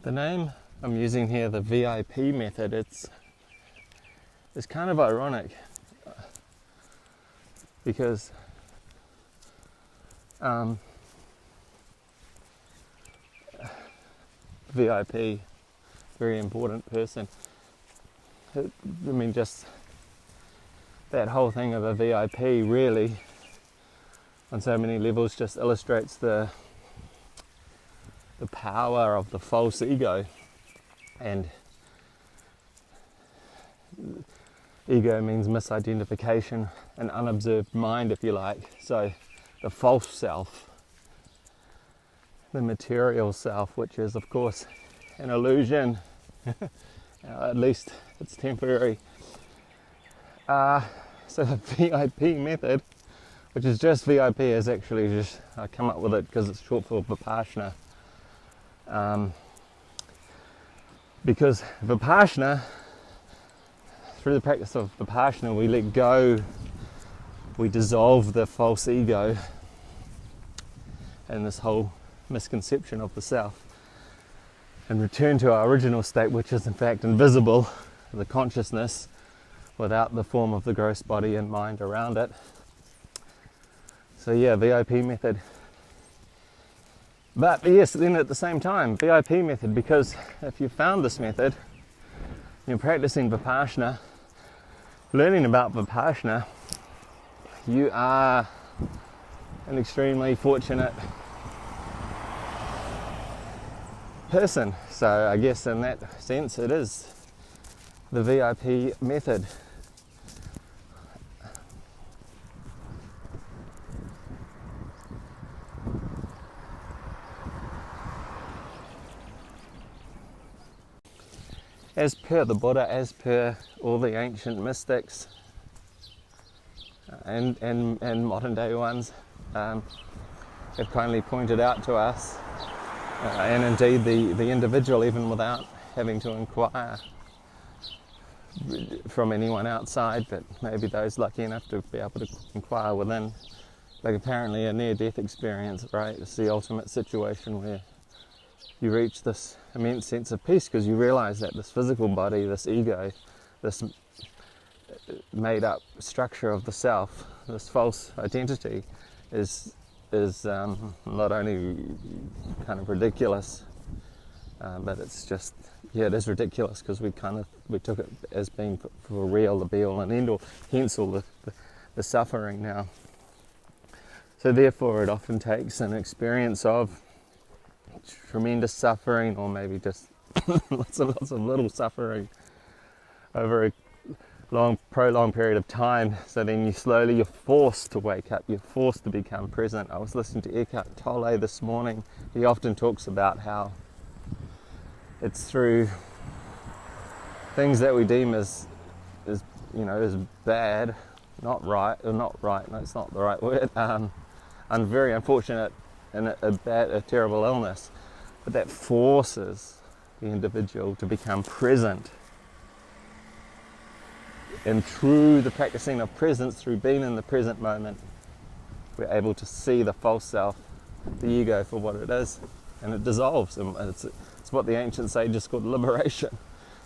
The name I'm using here, the VIP method, it's kind of ironic because VIP, very important person. I mean, just that whole thing of a VIP really, on so many levels, just illustrates the power of the false ego. And ego means misidentification, an unobserved mind, if you like. So the false self, the material self, which is of course an illusion, at least it's temporary. So the VIP method, which is just VIP, is actually just, I come up with it because it's short for Vipassana. Because Vipassana, through the practice of Vipassana, we let go, we dissolve the false ego and this whole misconception of the self, and return to our original state, which is in fact invisible, the consciousness, without the form of the gross body and mind around it. So yeah, VIP method. But yes, then at the same time, VIP method, because if you found this method, you're practicing Vipassana, learning about Vipassana, you are an extremely fortunate person. So I guess in that sense it is the VIP method. As per the Buddha, as per all the ancient mystics and modern day ones have kindly pointed out to us, and indeed the individual, even without having to inquire from anyone outside, but maybe those lucky enough to be able to inquire within, like apparently a near-death experience, right? It's the ultimate situation where you reach this immense sense of peace because you realize that this physical body, this ego, this made up structure of the self, this false identity is not only kind of ridiculous, but it's just, yeah, it is ridiculous because we took it as being for real, the be all and end all, hence all the suffering now. So therefore it often takes an experience of tremendous suffering, or maybe just lots of little suffering over a prolonged period of time, so then you're forced to wake up, you're forced to become present. I was listening to Eckhart Tolle this morning. He often talks about how it's through things that we deem as bad, no, it's not the right word, and very unfortunate, and a terrible illness, but that forces the individual to become present. And through the practicing of presence, through being in the present moment, we're able to see the false self, the ego, for what it is, and it dissolves. And it's what the ancient sages called liberation.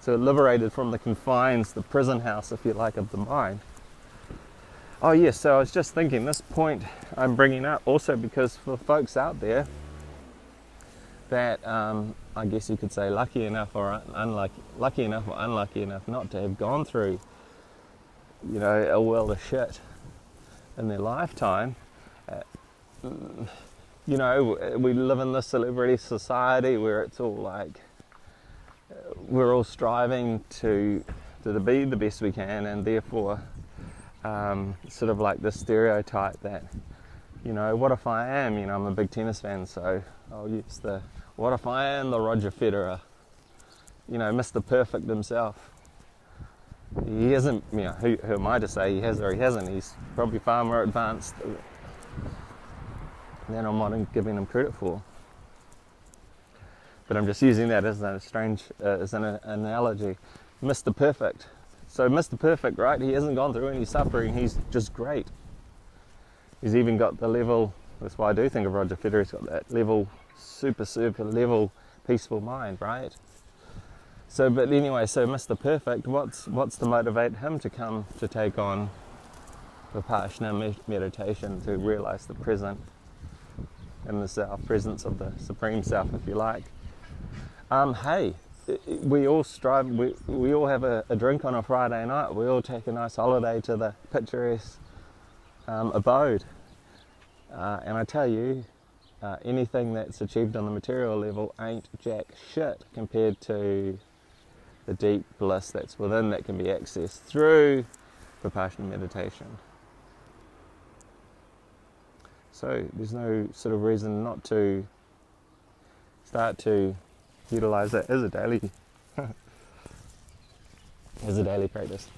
So liberated from the confines, the prison house, if you like, of the mind. Oh yes, so I was just thinking, this point I'm bringing up also because for folks out there that I guess you could say lucky enough or unlucky enough not to have gone through, a world of shit in their lifetime. We live in this celebrity society where it's all like we're all striving to be the best we can, and therefore sort of like this stereotype that, what if I am, I'm a big tennis fan, so I'll use what if I am the Roger Federer, Mr. Perfect himself. He isn't, who am I to say he has or he hasn't? He's probably far more advanced than I'm giving him credit for. But I'm just using that as an analogy. Mr. Perfect. So Mr. Perfect, right? He hasn't gone through any suffering. He's just great. He's even got the level. That's why I do think of Roger Federer. He's got that level, super level peaceful mind, right? So, but anyway, so Mr. Perfect, what's to motivate him to come to take on Vipassana meditation, to realize the present and the self, presence of the Supreme Self, if you like. Hey, we all strive, we all have a drink on a Friday night, we all take a nice holiday to the picturesque abode. And I tell you, anything that's achieved on the material level ain't jack shit compared to the deep bliss that's within, that can be accessed through Vipassana meditation. So there's no sort of reason not to start to utilize that as a daily practice.